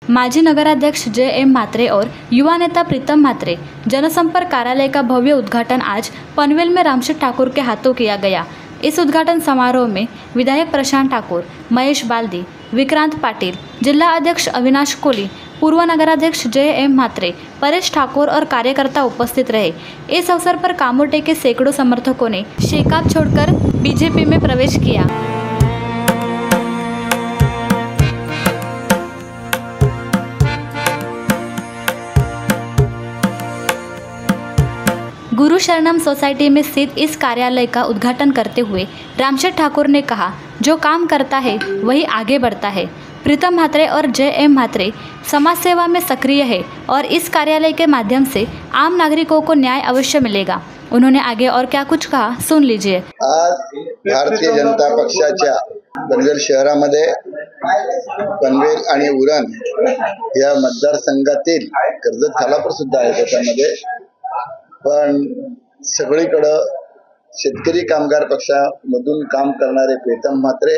माजी नगराध्यक्ष जे.एम. म्हात्रे और युवा नेता प्रीतम म्हात्रे जनसंपर्क कार्यालय का भव्य उद्घाटन आज पनवेल में रामशेठ ठाकुर के हाथों किया गया। इस उद्घाटन समारोह में विधायक प्रशांत ठाकुर, महेश बाल्दी, विक्रांत पाटिल, जिला अध्यक्ष अविनाश कोली, पूर्व नगराध्यक्ष जे.एम. म्हात्रे, परेश ठाकुर और कार्यकर्ता उपस्थित रहे। इस अवसर पर कामोटे के सैकड़ों समर्थकों ने शेकाप छोड़कर बीजेपी में प्रवेश किया। गुरु शरणम सोसाइटी में स्थित इस कार्यालय का उद्घाटन करते हुए रामशेठ ठाकुर ने कहा, जो काम करता है वही आगे बढ़ता है। प्रीतम म्हात्रे और जे.एम. म्हात्रे समाज सेवा में सक्रिय है और इस कार्यालय के माध्यम से आम नागरिकों को न्याय अवश्य मिलेगा। उन्होंने आगे और क्या कुछ कहा, सुन लीजिए। आज भारतीय जनता पक्षाच्या पनवेल शहरामध्ये पनवेल आणि उरण या मतदारसंघातील कर्जत खालापूर सुद्धा आहे त्याच्यामध्ये, पण सगळीकडे शेतकरी कामगार पक्षामधून काम करणारे प्रीतम म्हात्रे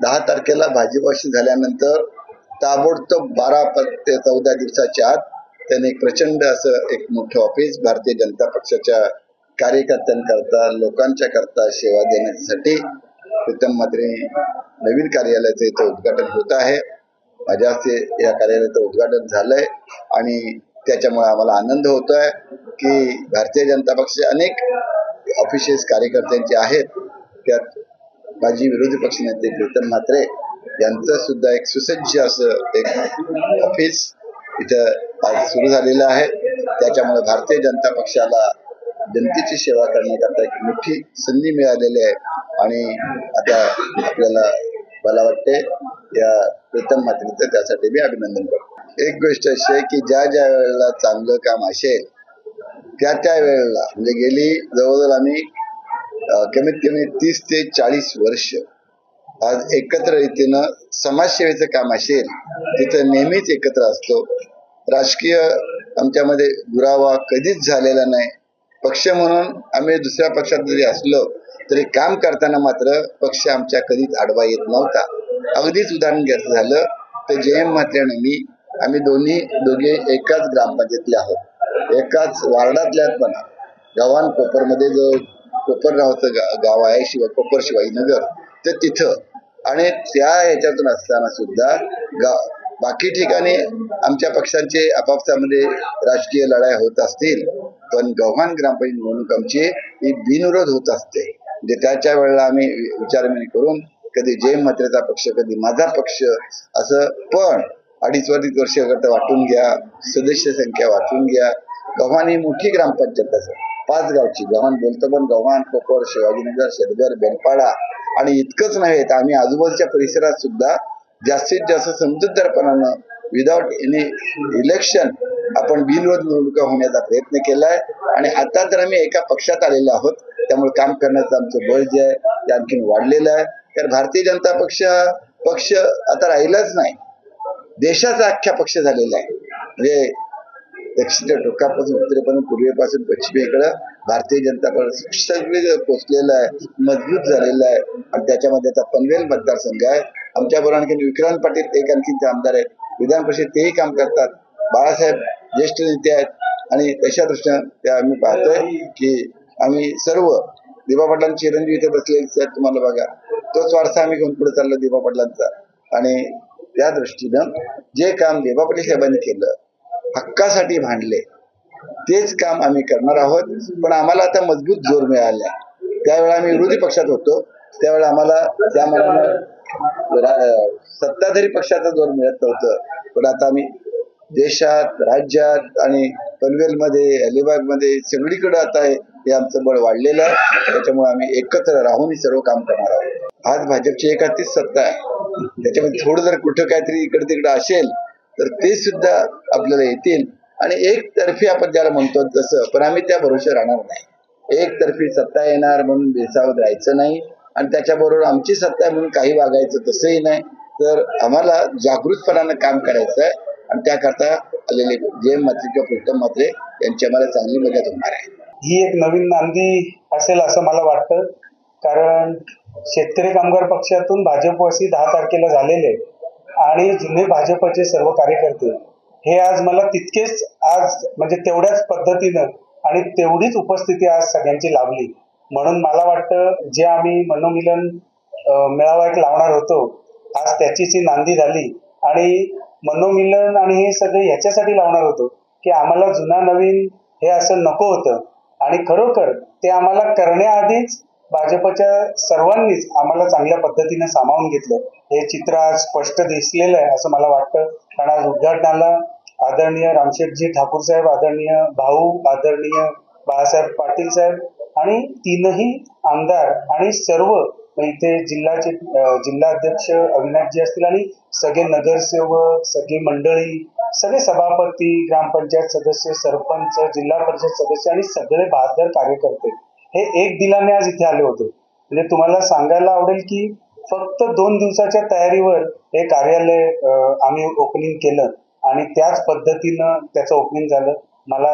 10 तारखेला भाजपशी झाल्यानंतर ताबडतोब 12 ते 14 दिवसाच्या आत त्यांनी प्रचंड असं एक मोठं ऑफिस भारतीय जनता पक्षाच्या कार्यकर्त्यांकरता, लोकांच्या करता सेवा देण्यासाठी प्रीतम म्हात्रे नवीन कार्यालयाचं इथं उद्घाटन होत आहे। माझ्या हस्ते या कार्यालयाचं उद्घाटन झालंय आणि त्याच्यामुळे आम्हाला आनंद होतोय की भारतीय जनता पक्षाचे अनेक ऑफिसेस कार्यकर्त्यांचे आहेत, त्यात माजी विरोधी पक्षनेते प्रीतम म्हात्रे यांचं सुद्धा एक सुसज्ज असं एक ऑफिस इथं आज सुरू झालेलं आहे। त्याच्यामुळे भारतीय जनता पक्षाला जनतेची सेवा करण्याकरता एक मोठी संधी मिळालेली आहे आणि आता आपल्याला मला वाटते या प्रीतम म्हात्रेचं त्यासाठी मी अभिनंदन करतो। एक गोष्ट अशी आहे की ज्या वेळेला चांगलं काम असेल त्या वेळेला म्हणजे गेली जवळजवळ आम्ही कमीत कमी 30 ते 40 वर्ष आज एकत्र रीतीनं समाजसेवेचं काम असेल तिथं नेहमीच एकत्र असतो। राजकीय आमच्यामध्ये दुरावा कधीच झालेला नाही। पक्ष म्हणून आम्ही दुसऱ्या पक्षात जरी असलो तरी काम करताना मात्र पक्ष आमच्या कधीच आडवा येत नव्हता। अगदीच उदाहरण घ्यायचं झालं तर जे.एम. म्हात्रे आणि मी आम्ही दोघे एकाच ग्रामपंचायतले आहोत, एकाच वार्डातल्या पण गव्हाण कोपरमध्ये जो कोपर नावाचं गाव आहे कोपर शिवाजीनगर तर तिथं आणि त्या ह्याच्यातून असताना सुद्धा बाकी ठिकाणी आमच्या पक्षांचे आपापसामध्ये राजकीय लढाई होत असतील, पण गव्हाण ग्रामपंचायत निवडणूक आमची ही बिनविरोध होत असते। म्हणजे त्याच्या वेळेला आम्ही विचारविनिमय करून कधी जे.एम. म्हात्रेचा पक्ष कधी माझा पक्ष असं, पण 2.5 वर्ष वाटून घ्या, सदस्य संख्या वाटून घ्या। गव्हाण ही मोठी ग्रामपंचायत असं 5 गावची गव्हाण बोलतो, पण गव्हाण, कोपर, शिवाजीनगर, शेतघर, बेलपाडा आणि इतकंच नव्हे तर आम्ही आजूबाजूच्या परिसरात सुद्धा जास्तीत जास्त समजूतदारपणानं विदाउट एनी इलेक्शन आपण बिनविरोध निवडणुका होण्याचा प्रयत्न केलाय आणि आता तर आम्ही एका पक्षात आलेलो आहोत। त्यामुळे काम करण्याचं आमचं बळ जे आहे ते आणखी वाढलेलं आहे। तर भारतीय जनता पक्ष आता राहिलाच नाही, देशाचा अख्ख्या पक्ष झालेला आहे। म्हणजे दक्षिण टोकापासून उत्तरेपर्यंत पूर्वेपासून पश्चिमेकडे भारतीय जनता पक्ष सगळे पोचलेलं आहे, मजबूत झालेलं आहे आणि त्याच्यामध्ये आता पनवेल मतदारसंघ आहे। आमच्या बरोबर आणखी विक्रांत पाटील एक आणखीचे आमदार आहेत, विधान परिषद तेही काम करतात, बाळासाहेब ज्येष्ठ नेते आहेत आणि तशा दृष्टीनं त्या आम्ही पाहतोय की आम्ही सर्व दिबा पाटलांचे चिरंजीव इथे बसलेले तुम्हाला बघा, तोच वारसा आम्ही घेऊन पुढे चाललो दिबा पाटलांचा आणि त्या दृष्टीनं जे काम दिबा पाटील साहेबांनी केलं, हक्कासाठी भांडले, तेच काम आम्ही करणार आहोत। पण आम्हाला आता मजबूत जोर मिळाला। त्यावेळेला आम्ही विरोधी पक्षात होतो, त्यावेळेला आम्हाला त्या मनानं सत्ताधारी पक्षाचा जोर मिळत नव्हतं, पण आता आम्ही देशात, राज्यात आणि पनवेलमध्ये, अलिबागमध्ये सगळीकडे आता हे आमचं बळ वाढलेलं आहे। त्याच्यामुळे आम्ही एकत्र राहून सर्व काम करणार आहोत। आज भाजपची एकातीच सत्ता आहे, त्याच्यामध्ये थोडं जर कुठं काहीतरी इकडे तिकडे असेल तर ते सुद्धा आपल्याला येतील आणि एकतर्फी आपण ज्याला म्हणतो तसं, पण आम्ही त्या भरोश्यावर राहणार नाही। एकतर्फी सत्ता येणार म्हणून बेसावध राहायचं नाही आणि त्याच्याबरोबर आमची सत्ता म्हणून काही वागायचं तसंही नाही। तर आम्हाला जागृतपणानं काम करायचं आहे आणि त्याकरता आलेले जे.एम. म्हात्रे किंवा प्रीतम म्हात्रे यांची आम्हाला चांगली मदत होणार आहे। ही एक नवीन नांदी असेल असं मला वाटतं, कारण शेतकरी कामगार पक्षातून भाजपवासी 10 तारखेला झालेले आणि जुने भाजपचे सर्व कार्यकर्ते हे आज मला तितकेच आज म्हणजे तेवढ्याच पद्धतीनं आणि तेवढीच उपस्थिती आज सगळ्यांची लाभली. म्हणून मला वाटतं जे आम्ही मनोमिलन मेळावा एक लावणार होतो, आज त्याचीच ही नांदी झाली. आणि मनोमिलन आणि हे सगळे ह्याच्यासाठी लावणार होतो की आम्हाला जुना नवीन हे असं नको होतं. आणि खरोखर ते आम्हाला करण्याआधीच भाजपच्या सर्वांनीच आम्हाला चांगल्या पद्धतीने सामावून घेतलं. हे चित्र आज स्पष्ट दिसलेलं आहे असं मला वाटतं. कारण आज उद्घाटनाला आदरणीय रामशेठजी ठाकूर साहेब, आदरणीय भाऊ, आदरणीय बाळासाहेब पाटील साहेब आणि तीनही आमदार आणि सर्व इथे जिल्हाध्यक्ष अविनाशजी असतील आणि सगळे नगरसेवक, सगळी मंडळी, सगळे सभापती, ग्रामपंचायत सदस्य, सरपंच, जिल्हा परिषद सदस्य आणि सगळे बहादर कार्यकर्ते हे एक दिलाने आज इथे आले होते. म्हणजे तुम्हाला सांगायला आवडेल की फक्त 2 दिवसाच्या तयारीवर हे कार्यालय आम्ही ओपनिंग केलं आणि त्याच पद्धतीनं त्याचं ओपनिंग झालं. मला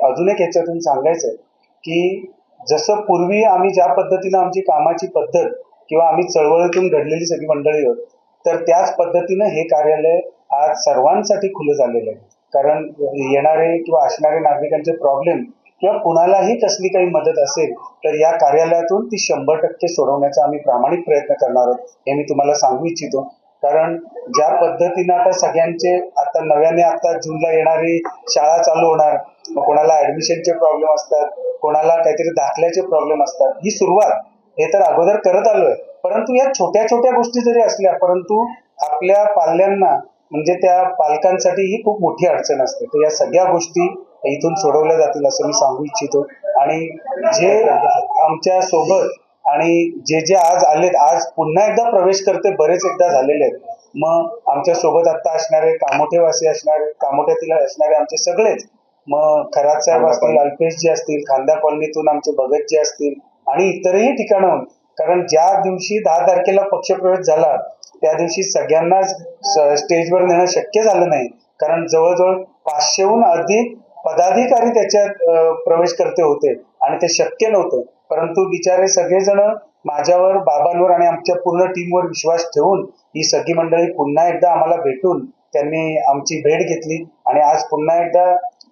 अजून एक याच्यातून सांगायचं आहे की जसं पूर्वी आम्ही ज्या पद्धतीनं आमची कामाची पद्धत किंवा आम्ही चळवळीतून घडलेली सगळी मंडळी होत, तर त्याच पद्धतीनं हे कार्यालय आज सर्वांसाठी खुलं झालेलं आहे. कारण येणारे किंवा असणारे नागरिकांचे प्रॉब्लेम किंवा कुणालाही कसली काही मदत असेल तर या कार्यालयातून ती 100% सोडवण्याचा आम्ही प्रामाणिक प्रयत्न करणार आहोत हे मी तुम्हाला सांगू इच्छितो. कारण ज्या पद्धतीनं आता सगळ्यांचे आता नव्याने आता जूनला येणारी शाळा चालू होणार, मग कोणाला ऍडमिशनचे प्रॉब्लेम असतात, कोणाला काहीतरी दाखल्याचे प्रॉब्लेम असतात. ही सुरुवात हे तर अगोदर करत आलोय, परंतु या छोट्या छोट्या गोष्टी जरी असल्या परंतु आपल्या पाल्यांना म्हणजे त्या पालकांसाठी ही खूप मोठी अडचण असते. तर या सगळ्या गोष्टी इथून सोडवल्या जातील असं मी सांगू इच्छितो. आणि जे आमच्या सोबत आणि जे आज आलेत, आज पुन्हा एकदा प्रवेश करते बरेच एकदा झालेले आहेत. मग आमच्या सोबत आता असणारे कामोठेवासी असणारे, कामोठ्यातील असणारे आमचे सगळेच, मग खरात साहेब असतील, अल्पेशजी असतील, खांदा कॉलनीतून आमचे भगतजी असतील आणि इतरही ठिकाणाहून. कारण ज्या दिवशी 10 तारखेला पक्षप्रवेश झाला त्या दिवशी सगळ्यांनाच स्टेजवर नेणं शक्य झालं नाही. कारण जवळजवळ 500हून अधिक पदाधिकारी त्याच्यात प्रवेश करते होते आणि ते शक्य नव्हतं. परंतु बिचारे सगळेजण माझ्यावर, बाबांवर आणि आमच्या पूर्ण टीमवर विश्वास ठेवून ही सगळी मंडळी पुन्हा एकदा आम्हाला भेटून त्यांनी आमची भेट घेतली आणि आज पुन्हा एकदा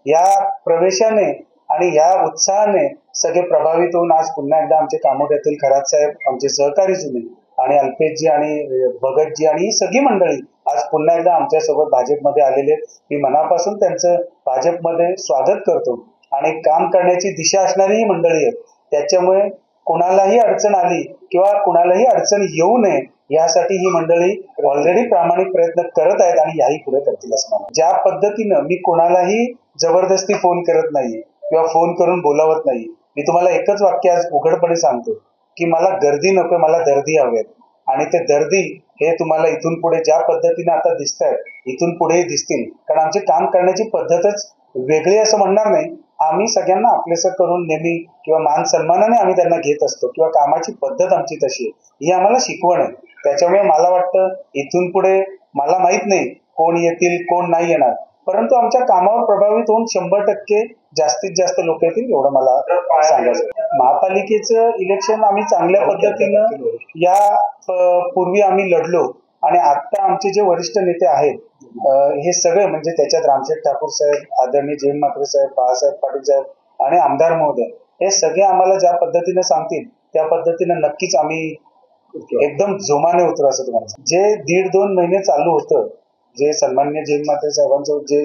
या प्रवेशाने आणि या उत्साहाने सगळे प्रभावित होऊन आज पुन्हा एकदा आमचे कामोठ्यातील खरात साहेब, आमचे सहकारी जुने आणि अल्पेशजी आणि भगतजी आणि ही सगळी मंडळी आज पुन्हा एकदा आमच्यासोबत भाजपमध्ये आलेले आहेत. मी मनापासून त्यांचं भाजपमध्ये स्वागत करतो. आणि काम करण्याची दिशा असणारी ही मंडळी आहेत. त्याच्यामुळे कुणालाही अडचण आली किंवा कुणालाही अडचण येऊ नये यासाठी ही मंडळी ऑलरेडी प्रामाणिक प्रयत्न करत आहेत आणि याही पुढे करतील असं मला. ज्या पद्धतीनं मी कोणालाही जबरदस्ती फोन करत नाही किंवा फोन करून बोलावत नाही. मी तुम्हाला एकच वाक्य आज उघडपणे सांगतो की मला गर्दी नको, मला दर्दी हवेत. आणि ते दर्दी हे तुम्हाला इथून पुढे ज्या पद्धतीने आता दिसत आहेत इथून पुढेही दिसतील. कारण आमची काम करण्याची पद्धतच वेगळी असं म्हणणार नाही. आम्ही सगळ्यांना आपलेसं करून नेहमी किंवा मान सन्मानाने आम्ही त्यांना घेत असतो किंवा कामाची पद्धत आमची तशी आहे, ही आम्हाला शिकवण आहे. त्याच्यामुळे मला वाटतं इथून पुढे मला माहित नाही कोण येतील कोण नाही येणार, परंतु आमच्या कामावर प्रभावित होऊन 100% जास्तीत जास्त लोक येतील एवढं मला सांगायचं. महापालिकेचं इलेक्शन आम्ही चांगल्या पद्धतीनं या पूर्वी आम्ही लढलो आणि आता आमचे जे वरिष्ठ नेते आहेत हे सगळे म्हणजे त्याच्यात रामशेठ ठाकूर साहेब, आदरणीय जयंत म्हात्रे साहेब, बाळासाहेब पाटील साहेब आणि आमदार महोदय हे सगळे आम्हाला ज्या पद्धतीने सांगतील त्या पद्धतीने नक्कीच आम्ही एकदम जोमाने उतरू असं तुम्हाला. जे 1.5-2 महिने चालू होतं, जे सन्माननीय जयंत म्हात्रे साहेबांचं जे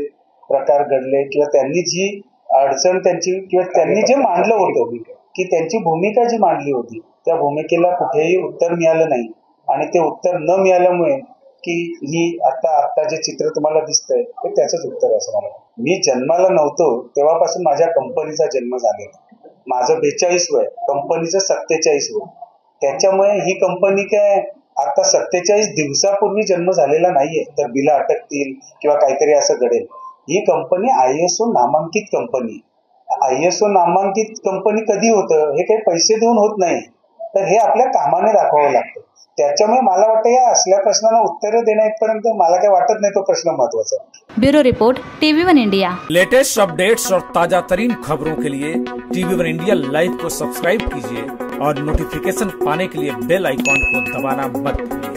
प्रकार घडले किंवा त्यांनी जी अडचण त्यांची किंवा त्यांनी जे मांडलं होतं की त्यांची भूमिका जी मांडली होती त्या भूमिकेला कुठेही उत्तर मिळालं नाही. आणि ते उत्तर न मिळाल्यामुळे की ही आता जे चित्र तुम्हाला दिसतंय ते त्याचंच उत्तर आहे असं मला. मी जन्माला नव्हतो तेव्हापासून माझ्या कंपनीचा जन्म झालेला. माझं 42 वय, कंपनीचं 47 वय. त्याच्यामुळे ही कंपनी काय आता 47 दिवसापूर्वी जन्म झालेला नाहीये तर बिलं अटकतील किंवा काहीतरी असं घडेल. ही कंपनी ISO नामांकित कंपनी. ISO नामांकित कंपनी कधी होतं हे काही पैसे देऊन होत नाही, तर हे आपल्या कामाने दाखवावं लागतं. त्याच्यामुळे मला वाटतं या असल्या प्रश्नांना उत्तरं देण्यापर्यंत मला काय वाटत नाही तो प्रश्न महत्वाचा आहे. Bureau report TV1 India. Latest updates और ताजा तरीन खबरों के लिए TV1 इंडिया लाइव को सब्सक्राइब कीजिए और नोटिफिकेशन पाने के लिए बेल आइकॉन को दबाना मत भूलिए.